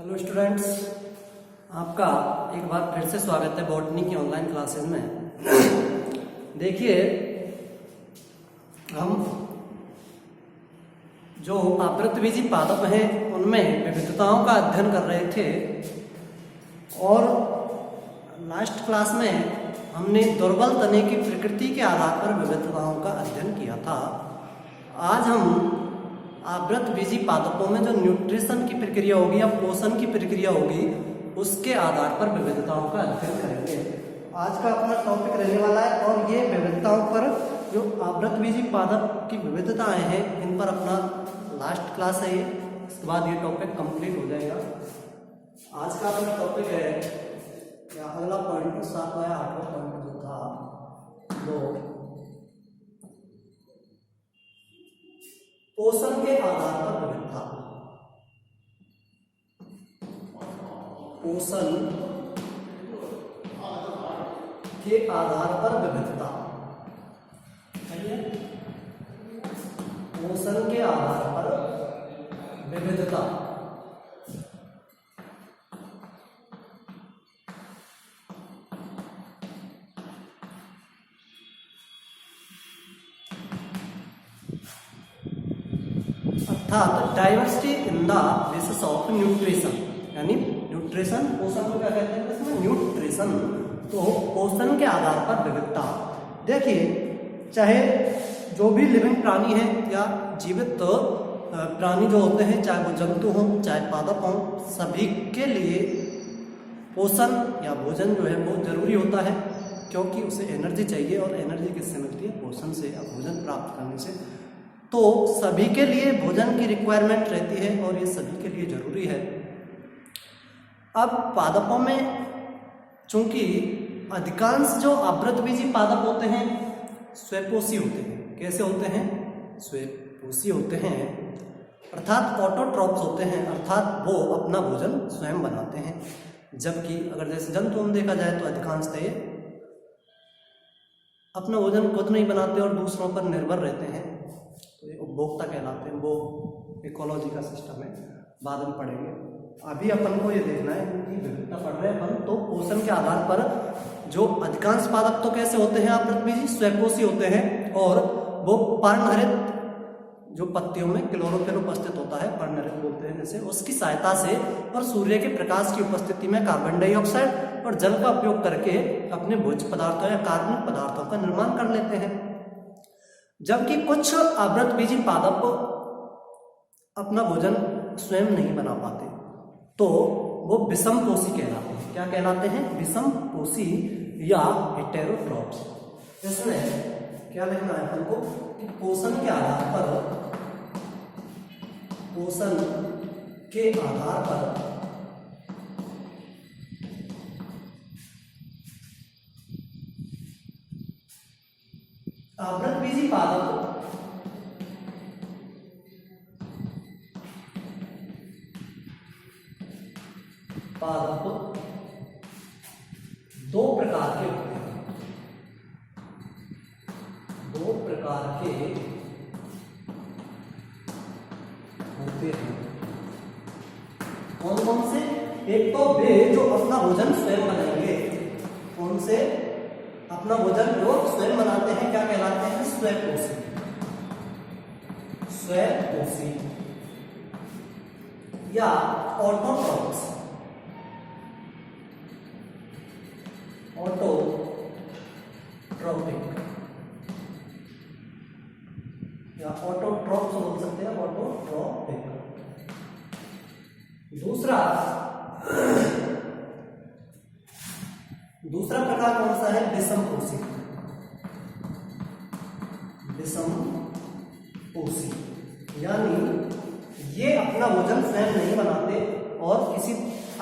Hello students, आपका एक बार फिर से स्वागत है बॉटनी की ऑनलाइन क्लासेस में। देखिए, हम जो आवृतबीजी पादप हैं उनमें विविधताओं का अध्ययन कर रहे थे और लास्ट क्लास में हमने दुर्बल तने की प्रकृति के आधार पर विविधताओं का अध्ययन किया था। आज हम आवृतबीजी पादपों में जो न्यूट्रिशन की प्रक्रिया होगी या पोषण की प्रक्रिया होगी उसके आधार पर विविधताओं का अध्ययन करेंगे। आज का अपना टॉपिक रहने वाला है और ये विविधताओं पर जो आवृतबीजी पादप की विविधताएं हैं इन पर अपना लास्ट क्लास है ये। इसके बाद ये टॉपिक कंप्लीट हो जाएगा। आज का अपना टॉपिक है या अगला पॉइंट 7वां या 8वां पॉइंट जो था वो पोषण के आधार पर विविधता। पोषण के आधार पर विविधता। पोषण के आधार पर विविधता। अर्थात diversity in the basis of nutrition, यानी न्यूट्रिशन पोषण को क्या कहते हैं इसमें न्यूट्रिशन। तो पोषण के आधार पर विविधता। देखिए, चाहे जो भी लिविंग प्राणी है या जीवित प्राणी जो होते हैं, चाहे वो जंतु हों चाहे पादप हों, सभी के लिए पोषण या भोजन जो है वो जरूरी होता है, क्योंकि उसे एनर्जी चाहिए और एनर्जी किससे मिलती है? पोषण से या भोजन प्राप्त करने से। तो सभी के लिए भोजन की रिक्वायरमेंट रहती है और ये सभी के लिए जरूरी है। अब पादपों में चूंकि अधिकांश जो आवृतबीजी पादप होते हैं स्वयंपोषी होते हैं। कैसे होते हैं? स्वयंपोषी होते हैं, अर्थात ऑटोट्रॉप्स होते हैं, अर्थात वो अपना भोजन स्वयं बनाते हैं। जबकि अगर जैसे जंतु में देखा जाए तो अधिकांशतः ये अपना भोजन खुद नहीं बनाते और दूसरों पर निर्भर रहते हैं, तो ये उपभोक्ता कहलाते हैं। वो इकोलॉजी का सिस्टम है, बाद में पढ़ेंगे। अभी अपन को ये देखना है कि विविधता पढ़ रहे हैं अपन, तो पोषण के आधार पर जो अधिकांश पादप तो कैसे होते हैं? आवृतबीजी स्वयंपोषी होते हैं और वो पर्णहरित जो पत्तियों में क्लोरोफिल उपस्थित होता है, पर्णहरित बोलते हैं जैसे, उसकी सहायता से और सूर्य के प्रकाश की उपस्थिति में कार्बन डाइऑक्साइड और जल का उपयोग करके अपने भोज्य पदार्थों या कार्बनिक पदार्थों का निर्माण कर लेते हैं। जबकि कुछ आवृतबीजी पादप अपना भोजन स्वयं नहीं बना पाते, तो वो विषमपोषी कहलाते हैं। क्या कहलाते हैं? विषमपोषी या हेटेरोट्रॉप्स। इसमें क्या लिखना है हमको कि पोषण के आधार पर आवृतबीजी पादप दो प्रकार के होते हैं। दो प्रकार के होते हैं। कौन कौन से? एक तो वे जो अपना भोजन स्वयं बनाएंगे। कौन से? अपना भोजन जो स्वयं बनाते हैं, क्या कहलाते हैं? स्वयंपोषी। स्वयंपोषी या ऑटोट्रॉप्स। ऑटोट्रॉपिक या ऑटोट्रॉप्स बोल सकते हैं, ऑटोट्रॉपिक। दूसरा प्रकार कौन सा है? विषमपोषी। विषमपोषी यानी ये अपना भोजन स्वयं नहीं बनाते और किसी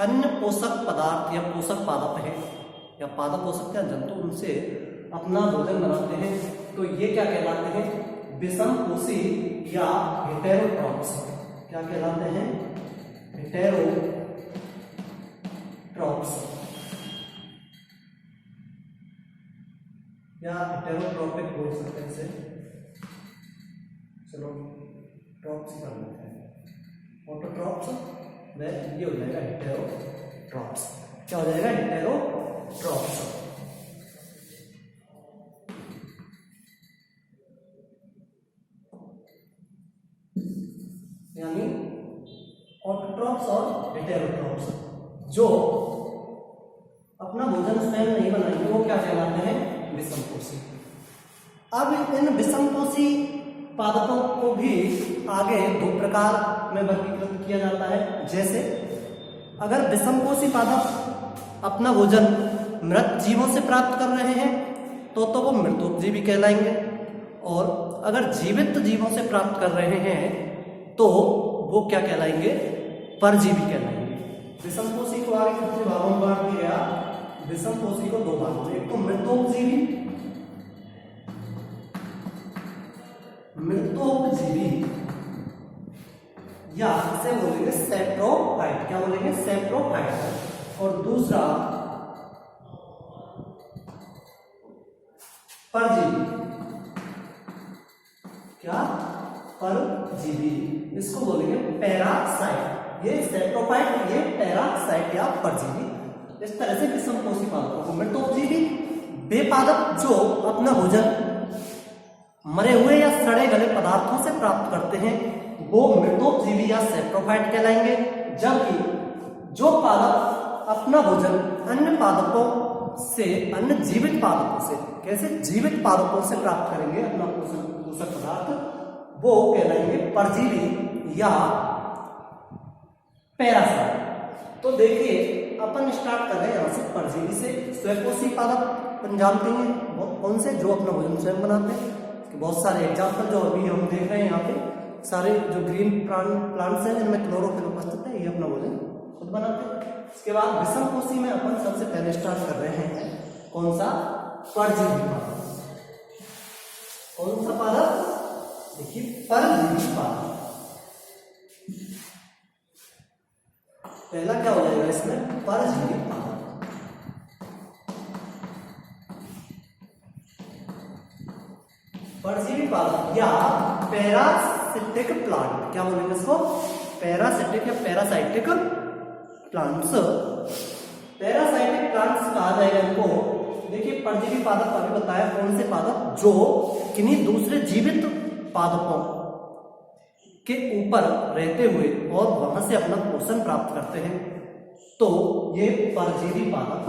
अन्य पोषक पदार्थ या पोषक पादप है या पादप हो सकते हैं जंतु, उनसे अपना भोजन बनाते हैं। तो ये क्या कहलाते हैं? विषमपोषी या हेटेरोट्रॉप्स। क्या कहलाते हैं? हेटेरोट्रॉप्स या हेटेरोट्रॉपिक बोल सकते हैं इसे। चलो ट्रॉप्स कर लेते हैं। ऑटोट्रॉप्स ये हो जाएगा हेटेरोट्रॉप्स। क्या हो जाएगा? हेटेरोट्रॉप्स। यानी ऑटोट्रॉप्स और हेटेरोट्रॉप्स जो अपना भोजन स्वयं नहीं बनाएंगे वो क्या कहलाते हैं? विषमपोषी। अब इन विषमपोषी पादपों को भी आगे दो प्रकार में वर्गीकृत किया जाता है। जैसे अगर विषमपोषी पादप अपना भोजन मृत जीवों से प्राप्त कर रहे हैं तो वो मृतोपजीवी कहलाएंगे, और अगर जीवित जीवों से प्राप्त कर रहे हैं तो वो क्या कहलाएंगे? परजीवी कहलाएंगे। विषमपोषी को आगे कितने भागों में बांट दिया गया? विषमपोषी को दो भागों में, एक तो मृतोपजीवी या इसे बोलेंगे सैप्रोफाइट। क्या बोलेंगे? सैप्रोफाइट। और दूसरा परजीवी। क्या? परजीवी। इसको बोलेंगे पैरासाइट। ये सैप्रोफाइट, ये पैरासाइट या परजीवी। इस तरह से विषमपोषी पादपों को मृतोपजीवी वे पादप जो अपना भोजन मरे हुए या सड़े गले पदार्थों से प्राप्त करते हैं वो मृतोपजीवी या सैप्रोफाइट कहलाएंगे, जबकि जो पादप अपना भोजन अन्य पादपों से, अन्य जीवित पादपों से, कैसे जीवित पादपों से प्राप्त करेंगे अपना पोषक पदार्थ, वो कहलाएंगे परजीवी या पैरासाइट। तो देखिए अपन स्टार्ट कर रहे हैं यहाँ से परजीवी से। स्वयंपोषी पादप अपन जानते हैं कौन से? जो अपना भोजन स्वयं बनाते हैं। बहुत सारे एग्जाम्पल जो अभी हम देख रहे हैं यहाँ पे, सारे जो ग्रीन प्लांट्स हैं जिनमें क्लोरोफिल उपस्थित है, ये अपना भोजन खुद बनाते हैं। इसके बाद विषमपोषी में अपन सबसे पहले स्टार्ट कर रहे हैं कौन सा? परजीवी पादप। कौन सा पादप? देखिए परजीवी पादप। पहला क्या हो जाएगा इसमें? परजीवी पादप। परजीवी पादप या पैरासिटिक प्लांट। क्या बोलेंगे इसको? पैरासिटिक या पैरासाइटिक प्लांट्स। पैरासाइटिक प्लांट्स कहा जाएगा इनको। देखिए परजीवी पादप अभी बताया कौन से पादप? जो किन्हीं दूसरे जीवित पादपों के ऊपर रहते हुए और वहां से अपना पोषण प्राप्त करते हैं, तो ये परजीवी पादप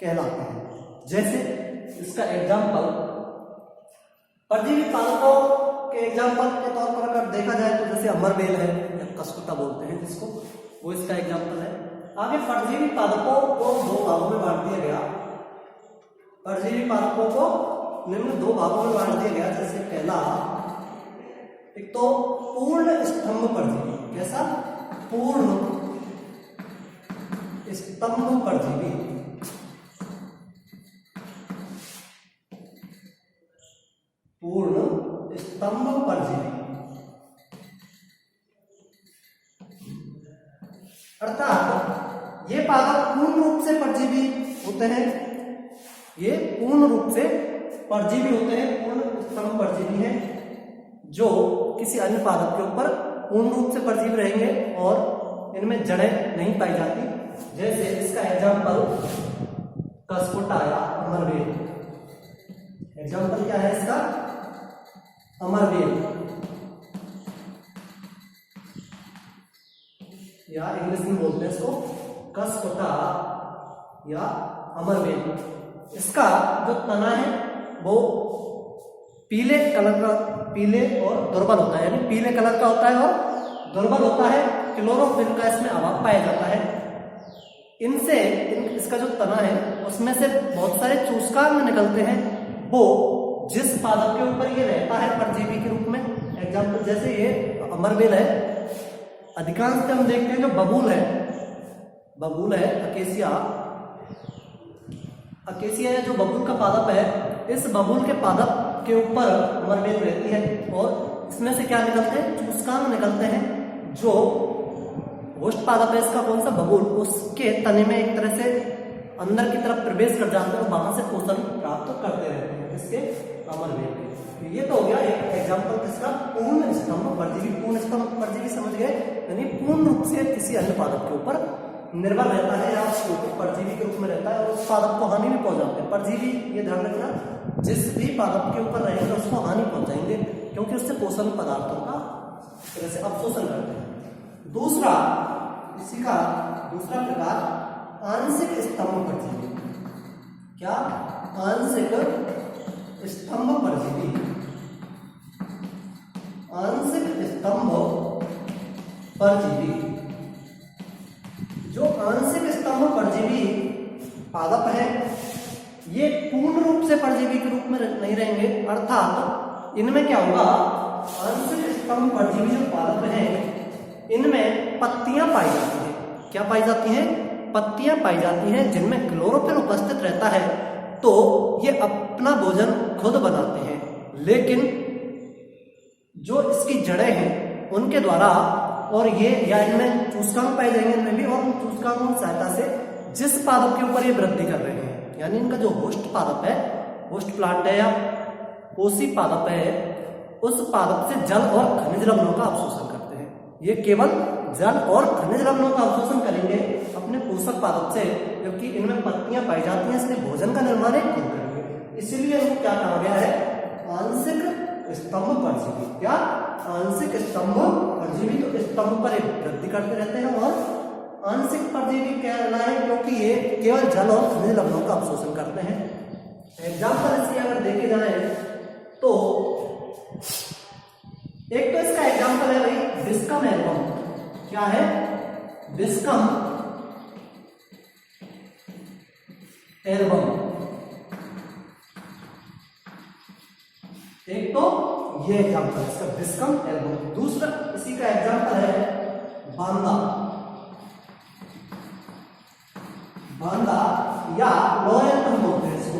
कहलाते हैं। जैसे इसका एग्जाम्पल, परजीवी पादपों के एग्जाम्पल के तौर पर अगर देखा जाए तो जैसे अमरबेल है या कसकुटा बोलते हैं जिसको, वो इसका एग्जाम्पल है। आगे परजीवी पादपों को दो भागों में बांट दिया गया। परजीवी पादपों को निम्न दो भागों में बांट दिया गया। जैसे पहला, एक तो पूर्ण स्तंभ परजीवी। कैसा? पूर्ण स्तंभ परजीवी। पूर्ण स्तंभ परजीवी अर्थात ये पादप पूर्ण रूप से परजीवी होते हैं। ये पूर्ण रूप से परजीवी होते हैं, पूर्ण स्तंभ परजीवी हैं, जो किसी अन्य पादप के ऊपर पूर्ण रूप से परजीवी रहेंगे और इनमें जड़ें नहीं पाई जाती। जैसे इसका एग्जाम्पल कसकुटा या अमरबेल। एग्जाम्पल क्या है इसका? अमरबेल, या इंग्लिश में बोलते हैं इसको कसकुटा या अमरबेल। इसका जो तना है वो पीले कलर का, पीले और दुर्बल होता है, यानी पीले कलर का होता है और दुर्बल होता है। क्लोरोफिल का इसमें अभाव पाया जाता है। इनसे इसका जो तना है उसमें से बहुत सारे चूसकांग निकलते हैं, वो जिस पादप के ऊपर ये रहता है परजीवी के रूप में। एग्जाम्पल जैसे ये अमरबेल है, अधिकांश हम देखते हैं जो बबूल है अकेसिया जो बबूल का पादप है, इस बबूल के पादप के ऊपर अमरबेल रहती है और इसमें से क्या निकलते हैं? चूसकांग निकलते हैं। जो होस्ट पादप है इसका कौन सा? बबूल, उसके तने में एक तरह से अंदर की तरफ प्रवेश कर जाते हैं और वहां से पोषण प्राप्त करते रहते हैं इसके अमरबेल के। ये तो हो गया एक एग्जाम्पल किसका? पूर्ण स्तंभ परजीवी। पूर्ण स्तंभ परजीवी समझ गए, यानी पूर्ण रूप से किसी अन्य पादप के ऊपर निर्भर रहता है या उसके ऊपर परजीवी के रूप में रहता है और उस पादप को हानि भी पहुंचाते हैं। परजीवी, ये ध्यान रखना, जिस भी पादप के ऊपर रहेंगे उसको हानि पहुंचाएंगे क्योंकि उससे पोषण पदार्थों का तरह से अवशोषण करते हैं। दूसरा, इसी का दूसरा प्रकार आंशिक स्तंभ परजीवी। क्या? आंशिक स्तंभ परजीवी। आंशिक स्तंभ परजीवी। जो आंशिक स्तंभ परजीवी पादप है ये पूर्ण रूप से परजीवी के रूप में नहीं रहेंगे, अर्थात इनमें क्या होगा, आंशिक स्तंभ परजीवी जो पादप हैं इनमें पत्तियां पाई जाती हैं। क्या पाई जाती हैं? पत्तियां पाई जाती हैं जिनमें क्लोरोफिल उपस्थित रहता है, तो ये अपना भोजन खुद बनाते हैं, लेकिन जो इसकी जड़ें हैं उनके द्वारा और ये या इनमें चूसकांग पाए जाएंगे इनमें भी, और उन चूसकांगों की सहायता से जिस पादप के ऊपर ये वृद्धि कर रहे हैं, यानी इनका जो होस्ट पादप है, होस्ट प्लांट है या पोषी पादप है, उस पादप से जल और खनिज लवणों का अवशोषण करते हैं। ये केवल जल और खनिज लवणों का अवशोषण करेंगे अपने पोषक पादप से, जबकि इनमें पत्तियां पाई जाती हैं, इसलिए भोजन का निर्माण एक खुद करेंगे। इसीलिए इनको क्या कहा गया है? आंशिक स्तंभ परजीवी। क्या? आंशिक स्तंभ परजीवी। तो स्तंभ पर वृद्धि करते रहते हैं और आंशिक परजीवी कहलाए क्योंकि ये केवल जल और खनिज लवणों का अवशोषण करते हैं। एग्जाम्पल इसके अगर देखे जाए तो एक तो इसका एग्जाम्पल है भाई डिस्कम एल्बम। क्या है? डिस्कम एल्बम। एक तो ये एग्जाम्पल इसका डिस्कम एल्बम। दूसरा इसी का एग्जाम्पल है बांदा। बांदा या लॉरेंथम बोलते हैं इसको।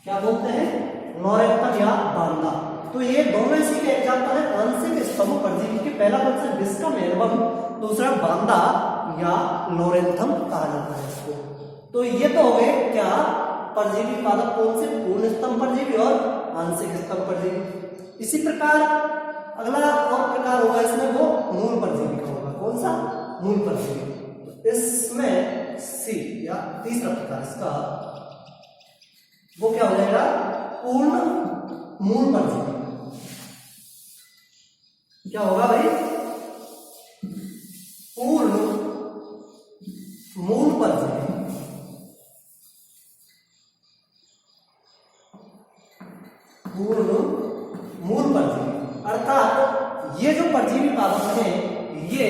क्या बोलते हैं? लॉरेंथम या बांदा। तो ये दोनों इसी के एग्जाम्पल है आंशिक स्तंभ परजीवी के। पहला कौन सा? डिस्कम एल्बम, दूसरा बांदा या लॉरेंथम कहा जाता है इसको। तो ये तो हो गए क्या? परजीवी पादप कौन से? पूर्ण स्तंभ परजीवी और आंशिक स्तंभ परजीवी। इसी प्रकार अगला और प्रकार होगा इसमें, वो मूल परजीवी का होगा। कौन सा? मूल परजीवी। तो इसमें सी या तीसरा प्रकार इसका वो क्या हो जाएगा? पूर्ण मूल परजीवी। क्या होगा भाई? पूर्ण मूल परजीवी। पूर्ण मूल परजीवी अर्थात ये जो परजीवी पादप हैं ये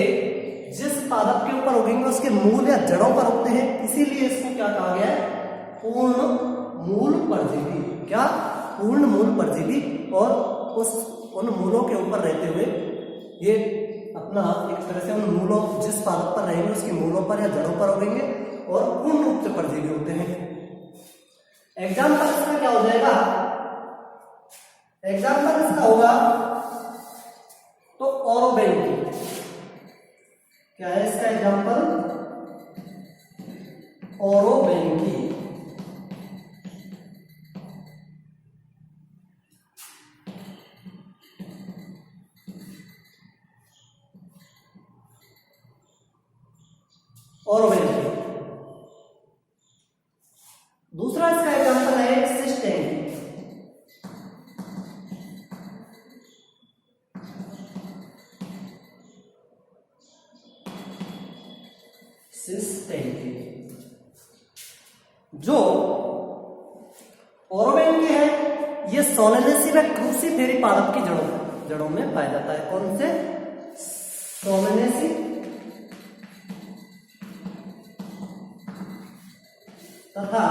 जिस पादप के ऊपर उगेंगे उसके मूल या जड़ों पर उगते हैं, इसीलिए इसको क्या कहा गया है? पूर्ण मूल परजीवी। क्या? पूर्ण मूल परजीवी। और उन मूलों के ऊपर रहते हुए ये अपना एक तरह से उन मूलों, जिस पादप पर रहेंगे उसके मूलों पर या जड़ों पर उगेंगे और पूर्ण रूप से परजीवी होते हैं। एग्जाम्पल इसका क्या हो जाएगा? एग्जाम्पल इसका होगा तो ओरोबेंकी। क्या है इसका एग्जाम्पल? ओरोबेंकी। ओरोबेंकी। दूसरा इसका एग्जाम्पल है सिस्टेंकी। सिस्टेंकी जो ओरोबेंकी है ये सोलेनेसी व क्रूसीफेरी पादप की जड़ों में पाया जाता है। कौन से? सोलेनेसी तथा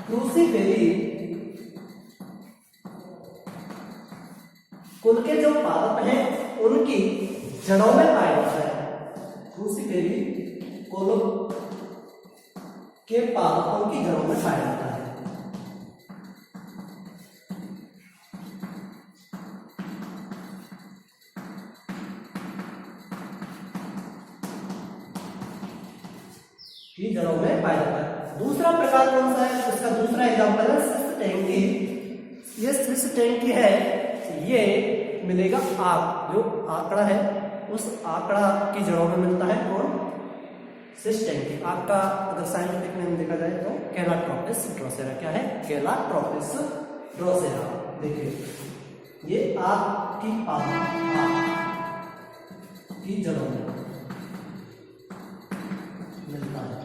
क्रूसीफेरी कुल के जो पादप हैं उनकी जड़ों में पाया जाता है। क्रूसीफेरी कुल के पादपों की जड़ों में पाया जाता है। की जड़ों में पाया जाता है। दूसरा प्रकार कौन सा है? इसका दूसरा एग्जाम्पल है सिस्टेंकी। ये स्विस टैंकी है, ये मिलेगा आंक, जो आंकड़ा है उस आंकड़ा की जड़ों में मिलता है। और स्विस टैंकी आंक का अगर साइंटिफिक नेम देखा जाए तो कैलाट्रोपिस ड्रोसेरा। क्या है? कैलाट्रोपिस ड्रोसेरा। देखिए ये आंक की की जड़ों में मिलता है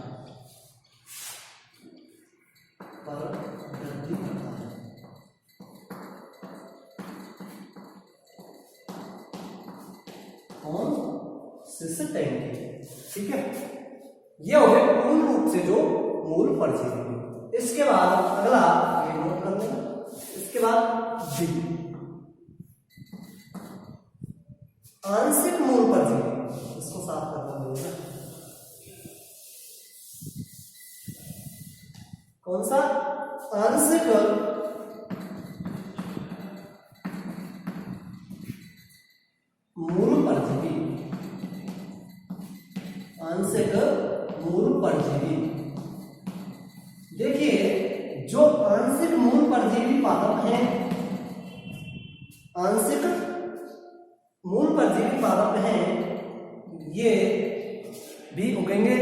पर वृद्धि करता है। कौन? स्विस टैंकी। ठीक है, ये हो गए पूर्ण रूप से जो मूल परजीवी। इसके बाद अगला ये नोट कर लेना। इसके बाद जी, आंशिक मूल परजीवी। इसको साफ करना होगा। कौन सा? आंशिक मूल परजीवी। आंशिक मूल परजीवी। देखिए जो आंशिक मूल परजीवी पादप हैं, आंशिक मूल परजीवी पादप हैं, ये भी उगेंगे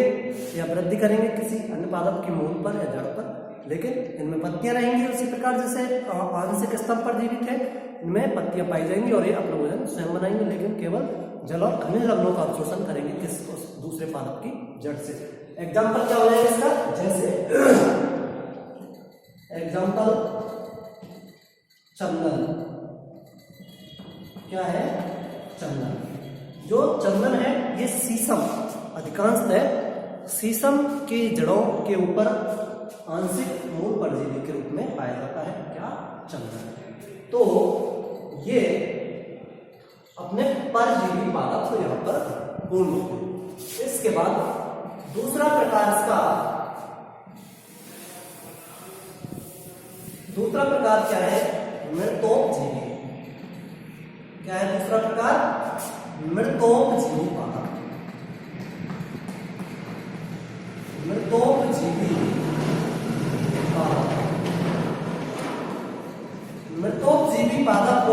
या वृद्धि करेंगे किसी अन्य पादप के मूल पर या जड़ पर, लेकिन इनमें पत्तियां रहेंगी। उसी प्रकार जैसे आंशिक स्तंभ परजीवी थे, इनमें पत्तियां पाई जाएंगी और ये अपना भोजन स्वयं बनाएंगे, लेकिन केवल जल और खनिज लवणों का अवशोषण करेंगे किस दूसरे पादप की जड़ से। एग्जाम्पल क्या हो जाएगा इसका? जैसे एग्जाम्पल चंदन। क्या है? चंदन। जो चंदन है ये शीशम, अधिकांशतः शीशम की जड़ों के ऊपर आंशिक मूल परजीवी के रूप में पाया जाता है। क्या? चंदन। तो ये अपने परजीवी पादप को यहाँ पर पूर्ण होते हैं। इसके बाद दूसरा प्रकार इसका, दूसरा प्रकार क्या है? मृतोपजीवी। क्या है दूसरा प्रकार? मृतोपजीवी पादप। मृतोपजीवी पादप। मृतोपजीवी पादप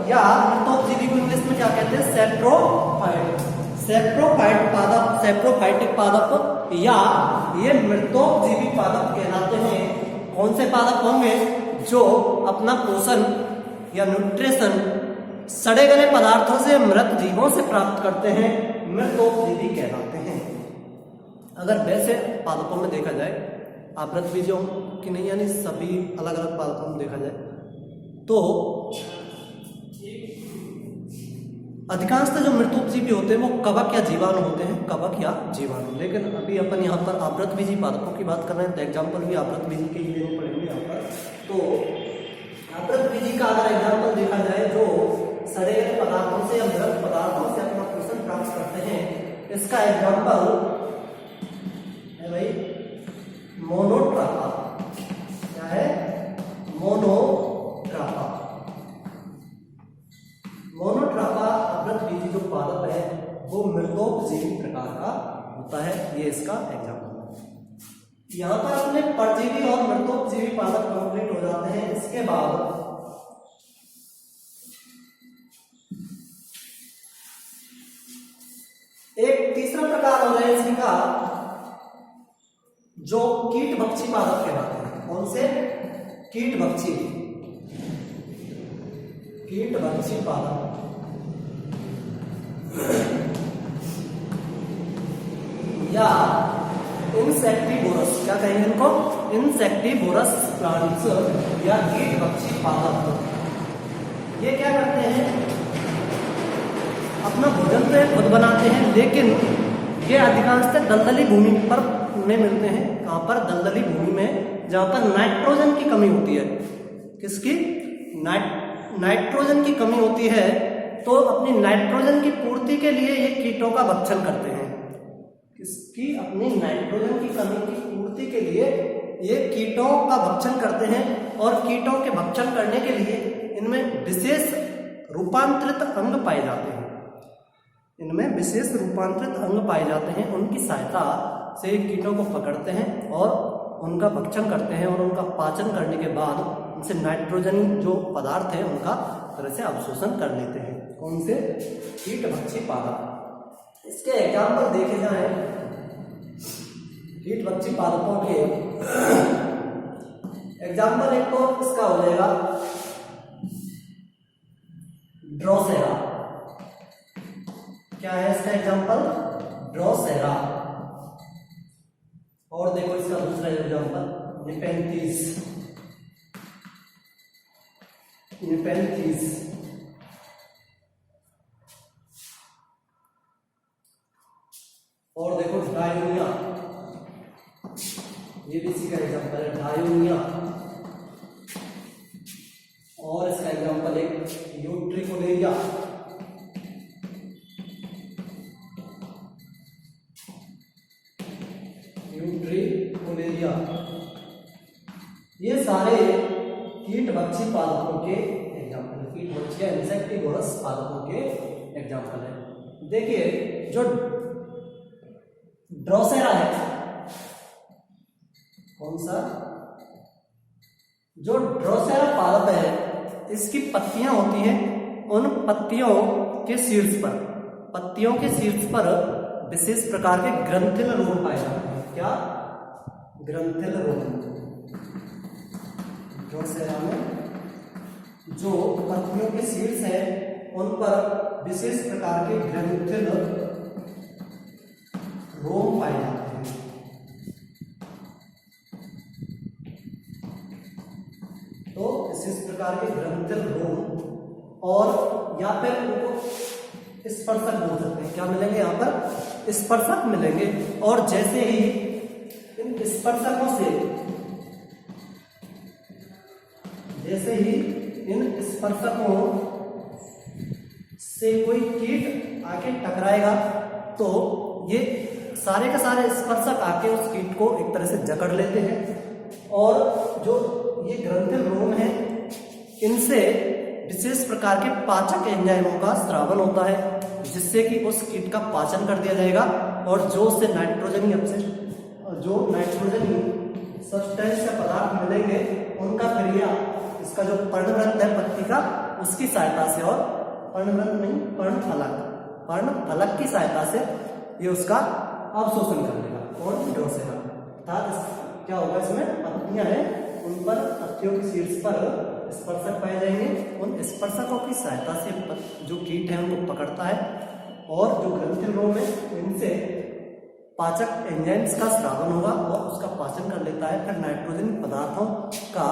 या मृतोपजीवी को इंग्लिश में क्या कहते हैं? सेप्रोफाइट। सेप्रोफाइट पादप, सेप्रोफाइटिक पादप या ये मृतोपजीवी पादप कहलाते हैं। कौन से पादप होंगे? जो अपना पोषण या न्यूट्रिशन सड़े गले पदार्थों से, मृत जीवों से प्राप्त करते हैं, मृतोपजीवी कहलाते हैं। अगर वैसे पादपों में देखा जाए, आवृत बीजों की नहीं, यानी सभी अलग अलग पादपों में देखा जाए तो अधिकांशतः जो मृतोपजीवी होते हैं वो कवक या जीवाणु होते हैं, कवक या जीवाणु। लेकिन अभी अपन यहाँ पर आवृत बीजी पादपों की बात कर रहे हैं, तो एग्जाम्पल भी आवृत बीजी के ही लेने पड़ेंगे यहाँ पर। तो आवृत बीजी का अगर एग्जाम्पल देखा जाए, जो सड़े गए पदार्थों से या मृत पदार्थों से अपना पोषण प्राप्त करते हैं, इसका एग्जाम्पल है भाई मोनोट्रापा। क्या है? मोनोट्रापा। मोनोट्रापा आवृत बीजी जो पादप है वो मृतोपजीवी प्रकार का होता है। ये इसका एग्जाम्पल है। यहां पर अपने परजीवी और मृतोपजीवी पादप कंप्लीट हो जाते हैं। इसके बाद एक तीसरा प्रकार हो रहा है इसका, जो कीटभक्षी पादप कहलाते हैं। कौन से? कीटभक्षी। कीटभक्षी पादप या इंसेक्टिवोरस। क्या कहेंगे इनको? इंसेक्टिवोरस प्लांट्स या कीटभक्षी पादप। ये क्या करते हैं? अपना भोजन तो खुद बनाते हैं, लेकिन ये अधिकांशतः दलदली भूमि पर में मिलते हैं। कहां पर? दलदली भूमि में, जहां पर नाइट्रोजन की कमी होती है। किसकी? नाइट्रोजन की कमी होती है। तो अपनी नाइट्रोजन की पूर्ति के लिए ये कीटों का भक्षण करते हैं। किसकी? अपनी नाइट्रोजन की कमी की पूर्ति के लिए ये कीटों का भक्षण करते हैं। और कीटों के भक्षण करने के लिए इनमें विशेष रूपांतरित अंग पाए जाते हैं। इनमें विशेष रूपांतरित अंग पाए जाते हैं। उनकी सहायता से कीटों को पकड़ते हैं और उनका भक्षण करते हैं और उनका पाचन करने के बाद उनसे नाइट्रोजन जो पदार्थ है उनका तरह से अवशोषण कर लेते हैं। कौन से? कीटभक्षी पादप। इसके एग्जाम्पल देखे जाएं, कीटभक्षी पादपों के एग्जाम्पल एक तो इसका हो जाएगा ड्रोसेरा। क्या है इसका एग्जाम्पल? ड्रोसेरा। और देखो इसका दूसरा एग्जाम्पल निपेंथिस। और देखो डायोनिया, ये भी इसी का एग्जाम्पल है, डायोनिया। और इसका एग्जाम्पल एक यूट्रिकोलेरिया। ये सारे कीटभक्षी पादपों के एग्जाम्पल है, कीटभक्षी या इंसेक्टिवोरस पादपों के एग्जाम्पल है। देखिए जो ड्रोसेरा है, कौन सा? जो ड्रोसेरा पादप है, इसकी पत्तियां होती हैं, उन पत्तियों के शीर्ष पर विशेष प्रकार के ग्रंथिल रोम पाए जाते हैं। क्या? ग्रंथिल रोम। ड्रोसेरा में जो पत्तियों के शीर्ष है उन पर विशेष प्रकार के ग्रंथिल रोम पाए जाते हैं। तो विशेष प्रकार के ग्रंथिल रोम, और या फिर उनको स्पर्शक बोल सकते हैं। क्या मिलेंगे यहाँ पर? स्पर्शक मिलेंगे। और जैसे ही इन स्पर्शकों से कोई कीट आके टकराएगा तो ये सारे के सारे स्पर्शक आके उस कीट को एक तरह से जकड़ लेते हैं, और जो ये ग्रंथिल रोम है इनसे विशेष प्रकार के पाचक एंजाइमों का स्रावन होता है, जिससे कि उस कीट का पाचन कर दिया जाएगा, और जो उससे नाइट्रोजनी सब्सटेंस या पदार्थ मिलेंगे उनका क्रिया इसका जो पर्णग्रंथ है पत्ती का, उसकी सहायता से, और पर्णग्रंथ नहीं, पर्णफलक की सहायता से ये उसका अवशोषण कर लेगा। और ड्रोसेरा अर्थात क्या होगा, इसमें पत्तियां हैं, उन पर पत्तियों के शीर्ष पर स्पर्शक पाए जाएंगे। उन स्पर्शकों की सहायता से जो कीट है उनको पकड़ता है, और जो ग्रंथिल रोम है इनसे पाचक एंजाइम्स का स्रावन होगा और उसका पाचन कर लेता है। फिर नाइट्रोजन पदार्थों का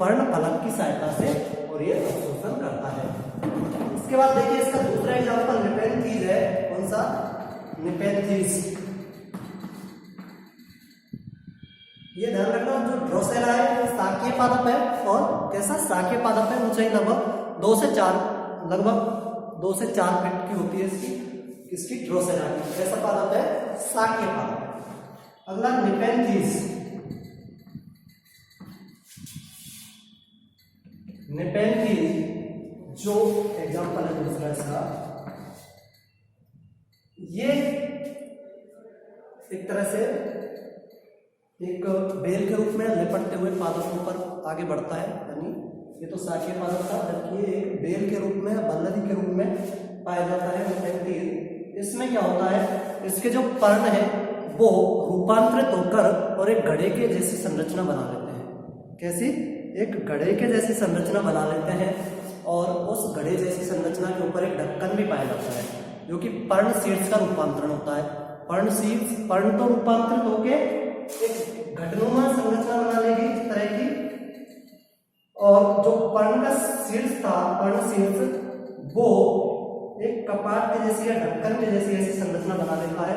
पर्णफलक की सहायता से और ये अवशोषण करता है। इसके बाद देखिए इसका दूसरा एग्जाम्पल निपेंथिस है। कौन सा? निपेंथिस। ये ध्यान रखना, जो ड्रोसेरा है शाकीय पादप है, और कैसा? शाकीय पादप है। ऊंचाई लगभग 2 से 4 फीट की होती है इसकी ड्रोसेरा की। कैसा पादप है? शाकीय पादप। अगला निपेंथिस। जो एग्जाम्पल है दूसरा इसका, ये एक तरह से एक बेल के रूप में लिपटते हुए पादपों पर आगे बढ़ता है, यानी ये तो शाकीय पादप था, जबकि ये एक बेल के रूप में, बल्लरी के रूप में पाया जाता है निपेंथिस। इसमें क्या होता है, इसके जो पर्ण है वो रूपांतरित होकर और एक घड़े के जैसी संरचना बना लेते हैं। कैसी? एक घड़े के जैसी संरचना बना लेते हैं, और उस घड़े जैसी संरचना के ऊपर एक ढक्कन भी पाया जाता है, जो कि पर्ण शीर्ष का रूपांतरण होता है। पर्ण तो रूपांतरित होके एक घटनुमा संरचना बना लेगी इस तरह की, और जो पर्ण का शीर्ष था, पर्ण शीर्ष, वो एक कपाट के जैसी या ढक्कन के जैसी ऐसी संरचना बना लेता है,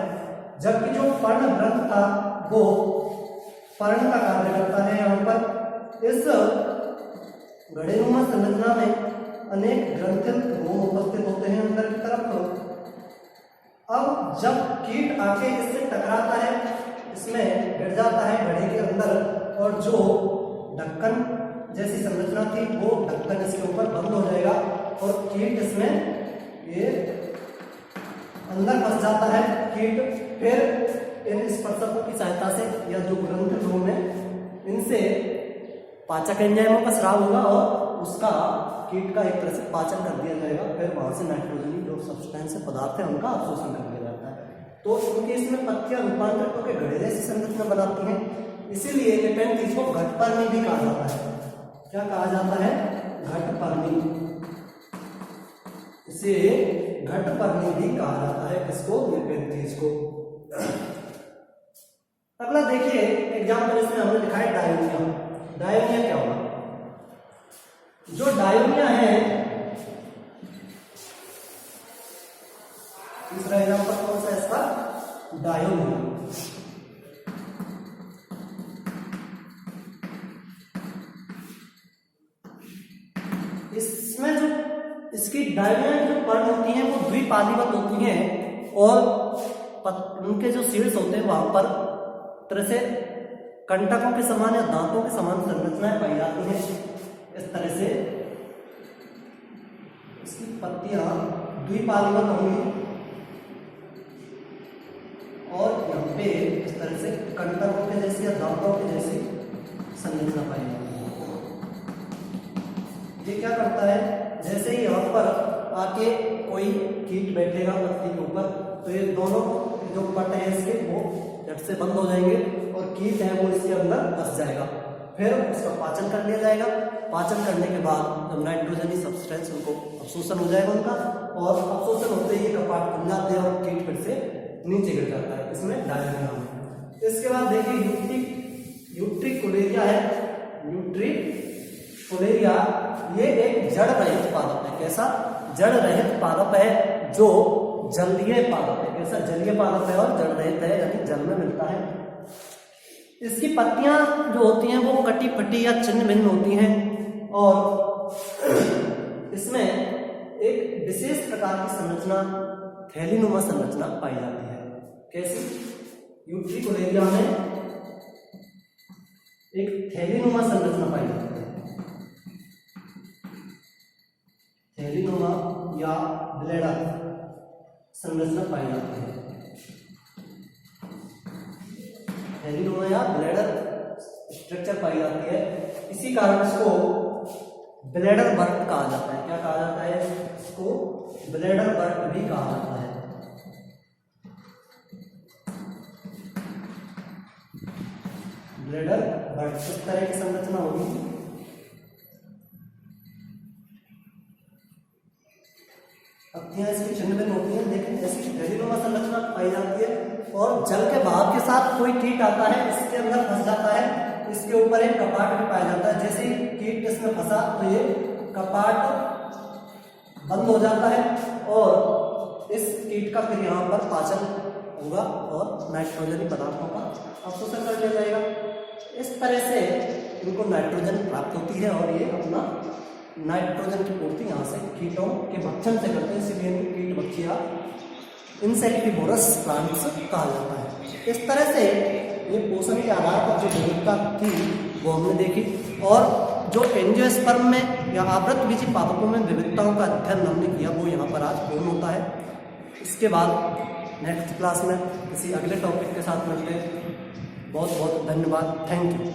जबकि जो पर्ण व्रत था वो पर्ण का कार्य करता है। यहाँ पर इस घड़ेनुमा संरचना में अनेक ग्रंथिल रोम उपस्थित होते हैं अंदर की तरफ। अब जब कीट आके इससे टकराता है, इसमें गिर जाता है घड़े के अंदर, और जो ढक्कन जैसी संरचना थी वो ढक्कन इसके ऊपर बंद हो जाएगा, और कीट इसमें ये अंदर फंस जाता है। कीट फिर इन स्पर्शकों की सहायता से या जो ग्रंथ लोम है इनसे पाचक एंजाइमों का स्राव होगा और उसका कीट का एक तरह से पाचन कर दिया जाएगा। फिर वहां से नाइट्रोजन जो सब्सटेंस पदार्थ है उनका अवशोषण कर दिया जाता है। तो उनके इसमें पत्तियां रूपांतरित होकर घड़े जैसी संरचना बनाती हैं, इसीलिए लेपेंथिस को घटपर्णी भी कहा जाता है। क्या कहा जाता है? घटपर्णी। इसे घटपर्णी भी कहा जाता है, किसको? लेपेंथिस को। अगला देखिए एग्जाम्पल इसमें हमने लिखा है डायोनिया। डायोनिया क्या होगा? जो डायोनिया है, तीसरा एग्जाम्पल कौन सा है इसका? डायोनिया। इसमें जो इसकी डायोनिया की जो पर्ण होती हैं वो द्विपालीवत होती हैं और उनके जो सीड्स होते हैं वहां पर तरह से कंटकों के समान या दांतों के समान संरचनाएं पाई जाती हैं। इस तरह से इसकी पत्तियां द्विपालीवत होंगी और यहाँ पे इस तरह से कंटकों के जैसी या दांतों के जैसी संरचना पाई जाती है। ये क्या करता है? जैसे ही यहाँ पर आके कोई कीट बैठेगा पत्ती के ऊपर तो ये दोनों जो पट है इसके वो झट से बंद हो जाएंगे और कीट है वो इसके अंदर फंस जाएगा। फिर उसका पाचन कर लिया जाएगा। पाचन करने के बाद जब नाइट्रोजनी सब्सटेंस उनको अवशोषण हो जाएगा उनका, और अवशोषण होते ही कपाट खुल जाते हैं और कीट फिर से नीचे गिर जाता है। इसमें डायोनिया है। इसके बाद देखिए यूट्रिकुलेरिया है। यूट्रिकुलेरिया ये एक जड़ रहित पादप है। कैसा? जड़ रहित पादप है जो जलीय पादप है। कैसा? जलीय पादप है और जड़ रहित है, यानी जल में मिलता है। इसकी पत्तियां जो होती हैं वो कटी फटी या छिन्न भिन्न होती हैं और इसमें एक विशेष प्रकार की संरचना थैलीनुमा संरचना पाई जाती है। कैसी? यूट्रिकुलेरिया में एक थैलीनुमा संरचना पाई जाती है। थैलीनुमा या ब्लेडर संरचना पाई जाती है। थैलीनुमा या ब्लेडर स्ट्रक्चर पाई जाती है। इसी कारण इसको ब्लेडर बर्ट कहा जाता है। क्या कहा जाता है? इसको ब्लेडर बर्ट भी कहा जाता है। ब्लेडर बर्ट किस तरह की संरचना होगी? पत्तियां इसकी छिन्न भिन्न होती हैं, लेकिन ऐसी थैलीनुमा संरचना पाई जाती है और जल के बहाव के साथ कोई कीट आता है, इसके अंदर फंस जाता है, इसके ऊपर एक कपाट भी पाया जाता है। जैसे ही कीट इसमें फंसा तो ये कपाट बंद हो जाता है और इस कीट का फिर यहाँ पर पाचन होगा और नाइट्रोजनी पदार्थों का अवशोषण कर लिया जाएगा। इस तरह से इनको नाइट्रोजन प्राप्त होती है और ये अपना नाइट्रोजन की पूर्ति यहाँ से कीटों के भक्षण से करते हैं, इसलिए इनको कीट भक्षिया इंसेक्टिवोरस प्लांट्स कहा जाता है। इस तरह से ये पोषण के आधार पर जो विविधता थी वो हमने देखी और जो एंजियोस्पर्म में या आवृतबीजी पादपों में विविधताओं का अध्ययन हमने किया वो यहाँ पर आज पूर्ण होता है। इसके बाद नेक्स्ट क्लास में किसी अगले टॉपिक के साथ मिलते हैं। बहुत बहुत धन्यवाद। Thank you.